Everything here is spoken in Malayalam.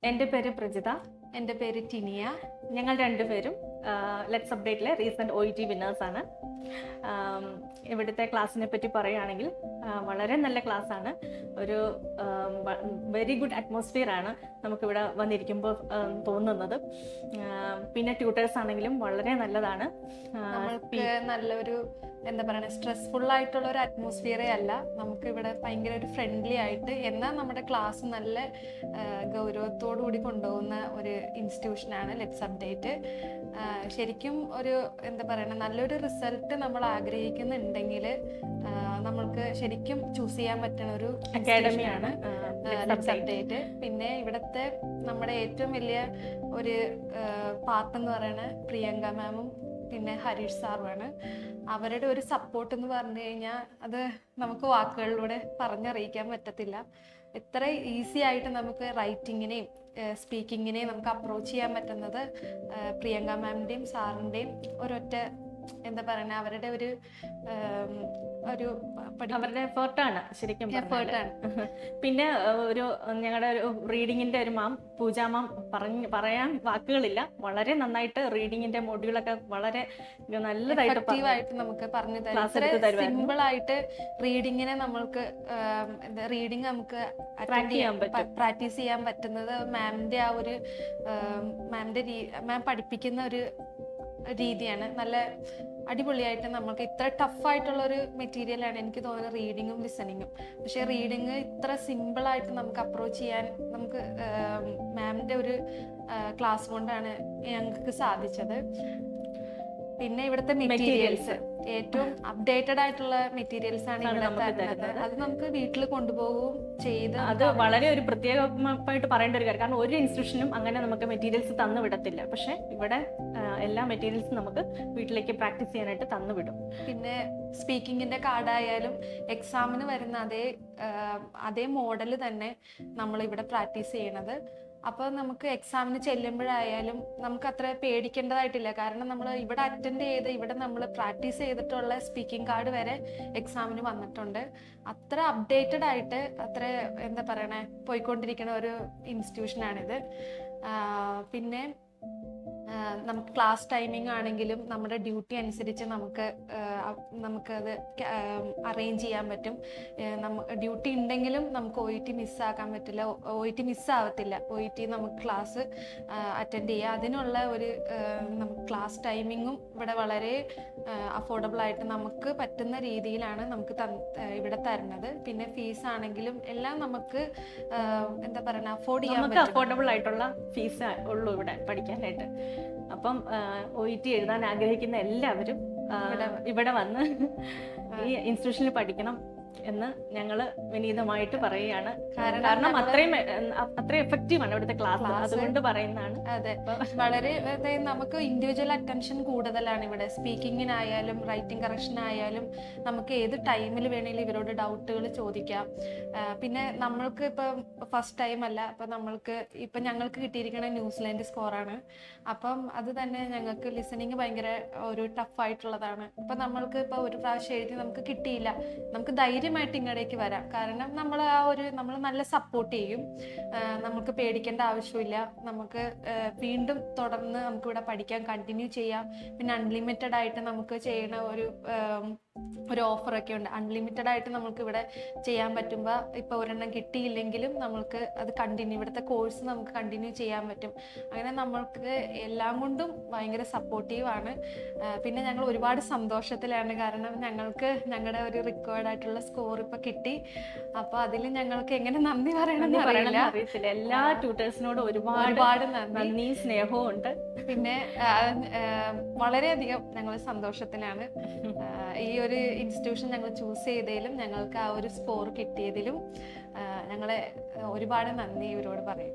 എൻ്റെ പേര് പ്രജിത. എൻ്റെ പേര് ടിനിയ. ഞങ്ങൾ രണ്ടുപേരും ലെറ്റ്സ് അപ്ഡേറ്റിലെ റീസെൻറ്റ് OET വിന്നേഴ്സാണ്. ഇവിടുത്തെ ക്ലാസ്സിനെ പറ്റി പറയുകയാണെങ്കിൽ വളരെ നല്ല ക്ലാസ്സാണ്. ഒരു വെരി ഗുഡ് അറ്റ്മോസ്ഫിയർ ആണ് നമുക്കിവിടെ വന്നിരിക്കുമ്പോൾ തോന്നുന്നത്. പിന്നെ ട്യൂട്ടേഴ്സ് ആണെങ്കിലും വളരെ നല്ലതാണ്. നമ്മൾക്ക് നല്ലൊരു എന്താ പറയുക, സ്ട്രെസ്ഫുൾ ആയിട്ടുള്ള ഒരു അറ്റ്മോസ്ഫിയറേ അല്ല. നമുക്ക് ഇവിടെ ഭയങ്കര ഒരു ഫ്രണ്ട്ലി ആയിട്ട്, എന്നാൽ നമ്മുടെ ക്ലാസ് നല്ല ഗൗരവത്തോടു കൂടി കൊണ്ടുപോകുന്ന ഒരു ഇൻസ്റ്റിറ്റ്യൂഷനാണ് ലെറ്റ്സ് അപ്ഡേറ്റ്. ശരിക്കും ഒരു എന്താ പറയുക, നല്ലൊരു റിസൾട്ട് നമ്മൾ ആഗ്രഹിക്കുന്നുണ്ടെങ്കിൽ നമ്മൾക്ക് ശരിക്കും ചൂസ് ചെയ്യാൻ പറ്റുന്ന ഒരു അക്കാഡമിയാണ് ലെറ്റ്സ് അപ്ഡേറ്റ്. പിന്നെ ഇവിടുത്തെ നമ്മുടെ ഏറ്റവും വലിയ ഒരു പാർട്ട് എന്ന് പറയുന്നത് പ്രിയങ്ക മാമും പിന്നെ ഹരീഷ് സാറുമാണ്. അവരുടെ ഒരു സപ്പോർട്ട് എന്ന് പറഞ്ഞു കഴിഞ്ഞാൽ അത് നമുക്ക് വാക്കുകളിലൂടെ പറഞ്ഞറിയിക്കാൻ പറ്റത്തില്ല. എത്ര ഈസി ആയിട്ട് നമുക്ക് റൈറ്റിങ്ങിനെയും സ്പീക്കിങ്ങിനെയും നമുക്ക് അപ്രോച്ച് ചെയ്യാൻ പറ്റുന്നത് പ്രിയങ്ക മാമിൻ്റെയും സാറിൻ്റെയും ഒരൊറ്റ എന്താ പറയുക, അവരുടെ ഒരു അവരുടെ എഫേർട്ടാണ് ശരിക്കും. എഫേർട്ടാണ്. പിന്നെ ഒരു ഞങ്ങളുടെ ഒരു റീഡിങ്ങിന്റെ ഒരു പൂജാ മാം പറയാൻ വാക്കുകളില്ല. വളരെ നന്നായിട്ട് റീഡിങ്ങിന്റെ മൊഡ്യൂളൊക്കെ വളരെ നല്ലതായിട്ട് നമുക്ക് പറഞ്ഞു തരും. സിമ്പിൾ ആയിട്ട് റീഡിങ്ങിനെ നമ്മൾക്ക് റീഡിങ് നമുക്ക് പ്രാക്ടീസ് ചെയ്യാൻ പറ്റുന്നത് മാമിന്റെ ആ ഒരു മാം പഠിപ്പിക്കുന്ന ഒരു രീതിയാണ്. നല്ല അടിപൊളിയായിട്ട് നമുക്ക് ഇത്ര ടഫായിട്ടുള്ള ഒരു മെറ്റീരിയലാണ് എനിക്ക് തോന്നുന്നത് റീഡിങ്ങും ലിസണിങ്ങും. പക്ഷേ റീഡിങ് ഇത്ര സിമ്പിളായിട്ട് നമുക്ക് അപ്രോച്ച് ചെയ്യാൻ നമുക്ക് മാമിൻ്റെ ഒരു ക്ലാസ് കൊണ്ടാണ് ഞങ്ങൾക്ക് സാധിച്ചത്. പിന്നെ ഇവിടുത്തെ മെറ്റീരിയൽസ് ഏറ്റവും അപ്ഡേറ്റഡ് ആയിട്ടുള്ള മെറ്റീരിയൽസ് ആണ് ഇവിടെ തരുന്നത്. അത് നമുക്ക് വീട്ടിൽ കൊണ്ടുപോകുകയും ചെയ്ത് അത് വളരെ ഒരു പ്രത്യേകമായിട്ട് പറയേണ്ട ഒരു കാര്യം. കാരണം ഒരു ഇൻസ്റ്റിറ്റ്യൂഷനും അങ്ങനെ നമുക്ക് മെറ്റീരിയൽസ് തന്നു വിടത്തില്ല. പക്ഷെ ഇവിടെ എല്ലാ മെറ്റീരിയൽസും നമുക്ക് വീട്ടിലേക്ക് പ്രാക്ടീസ് ചെയ്യാനായിട്ട് തന്നു വിടും. പിന്നെ സ്പീക്കിങ്ങിന്റെ കാർഡായാലും എക്സാമിന് വരുന്ന അതേ മോഡൽ തന്നെ നമ്മൾ ഇവിടെ പ്രാക്ടീസ് ചെയ്യണത്. അപ്പോൾ നമുക്ക് എക്സാമിന് ചെല്ലുമ്പോഴായാലും നമുക്ക് അത്ര പേടിക്കേണ്ടതായിട്ടില്ല. കാരണം നമ്മൾ ഇവിടെ അറ്റൻഡ് ചെയ്ത് ഇവിടെ നമ്മൾ പ്രാക്ടീസ് ചെയ്തിട്ടുള്ള സ്പീക്കിംഗ് കാർഡ് വരെ എക്സാമിന് വന്നിട്ടുണ്ട്. അത്ര അപ്ഡേറ്റഡ് ആയിട്ട് അത്ര എന്താ പറയണേ പോയിക്കൊണ്ടിരിക്കുന്ന ഒരു ഇൻസ്റ്റിറ്റ്യൂഷനാണിത്. പിന്നെ നമുക്ക് ക്ലാസ് ടൈമിംഗ് ആണെങ്കിലും നമ്മുടെ ഡ്യൂട്ടി അനുസരിച്ച് നമുക്കത് അറേഞ്ച് ചെയ്യാൻ പറ്റും. ഡ്യൂട്ടി ഉണ്ടെങ്കിലും നമുക്ക് OET മിസ്സാക്കാൻ പറ്റില്ല. OET മിസ്സാവത്തില്ല. OET നമുക്ക് ക്ലാസ് അറ്റൻഡ് ചെയ്യുക. അതിനുള്ള ഒരു നമുക്ക് ക്ലാസ് ടൈമിങ്ങും ഇവിടെ വളരെ അഫോർഡബിൾ ആയിട്ട് നമുക്ക് പറ്റുന്ന രീതിയിലാണ് നമുക്ക് ഇവിടെ തരുന്നത്. പിന്നെ ഫീസ് ആണെങ്കിലും എല്ലാം നമുക്ക് എന്താ പറയുക അഫോർഡ് ചെയ്യാൻ പറ്റും. അഫോർഡബിൾ ആയിട്ടുള്ള ഫീസ് ഉള്ളൂ ഇവിടെ പഠിക്കാനായിട്ട്. അപ്പം OET എഴുതാൻ ആഗ്രഹിക്കുന്ന എല്ലാവരും ഇവിടെ വന്ന് ഈ ഇൻസ്റ്റിറ്റ്യൂഷനിൽ പഠിക്കണം എന്ന് ഞങ്ങൾ വിനീതമായിട്ട് പറയുകയാണ്. കാരണം അത്രയും എഫക്റ്റീവാണ് ഇവിടുത്തെ ക്ലാസ്, അതുകൊണ്ട് പറയുന്നതാണ്. അതെ, വളരെ നമുക്ക് ഇൻഡിവിജ്വൽ അറ്റൻഷൻ കൂടുതലാണ് ഇവിടെ. സ്പീക്കിങ്ങിനായാലും റൈറ്റിംഗ് കറക്ഷനായാലും നമുക്ക് ഏത് ടൈമിൽ വേണമെങ്കിലും ഇവരോട് ഡൗട്ടുകൾ ചോദിക്കാം. പിന്നെ നമ്മൾക്ക് ഇപ്പം ഫസ്റ്റ് ടൈം അല്ല, അപ്പം ഞങ്ങൾക്ക് കിട്ടിയിരിക്കുന്ന ന്യൂസിലാൻഡ് സ്കോറാണ്. അപ്പം അത് തന്നെ ഞങ്ങൾക്ക് ലിസണിങ് ഭയങ്കര ഒരു ടഫായിട്ടുള്ളതാണ്. അപ്പം നമ്മൾക്ക് ഇപ്പോൾ ഒരു പ്രാവശ്യം എഴുതി നമുക്ക് കിട്ടിയില്ല, നമുക്ക് ധൈര്യമായിട്ട് ഇങ്ങടേക്ക് വരാം. കാരണം നമ്മൾ നല്ല സപ്പോർട്ട് ചെയ്യും. നമുക്ക് പേടിക്കേണ്ട ആവശ്യമില്ല. നമുക്ക് വീണ്ടും തുടർന്ന് നമുക്കിവിടെ പഠിക്കാൻ കണ്ടിന്യൂ ചെയ്യാം. പിന്നെ അൺലിമിറ്റഡ് ആയിട്ട് നമുക്ക് ചെയ്യണ ഒരു ഓഫറൊക്കെ ഉണ്ട്. അൺലിമിറ്റഡ് ആയിട്ട് നമുക്ക് ഇവിടെ ചെയ്യാൻ പറ്റുമ്പോൾ ഇപ്പോൾ ഒരെണ്ണം കിട്ടിയില്ലെങ്കിലും നമുക്ക് അത് ഇവിടുത്തെ കോഴ്സ് നമുക്ക് കണ്ടിന്യൂ ചെയ്യാൻ പറ്റും. അങ്ങനെ നമ്മൾക്ക് എല്ലാം കൊണ്ടും ഭയങ്കര സപ്പോർട്ടീവാണ്. പിന്നെ ഞങ്ങൾ ഒരുപാട് സന്തോഷത്തിലാണ്. കാരണം ഞങ്ങളുടെ ഒരു റിക്വയർഡ് ആയിട്ടുള്ള സ്കോർ ഇപ്പൊ കിട്ടി. അപ്പൊ അതിൽ ഞങ്ങൾക്ക് എങ്ങനെ നന്ദി പറയണമെന്ന് അറിയത്തില്ല. എല്ലാ ട്യൂട്ടേഴ്സിനോടും ഒരുപാട് നന്ദി സ്നേഹവും ഉണ്ട്. പിന്നെ വളരെയധികം ഞങ്ങൾ സന്തോഷത്തിലാണ്. ഈ ഒരു ഇൻസ്റ്റിറ്റ്യൂഷൻ ഞങ്ങൾ ചൂസ് ചെയ്തതിലും ഞങ്ങൾക്ക് ആ ഒരു സ്കോർ കിട്ടിയതിലും ഞങ്ങളെ ഒരുപാട് നന്ദി ഇവരോട് പറയും.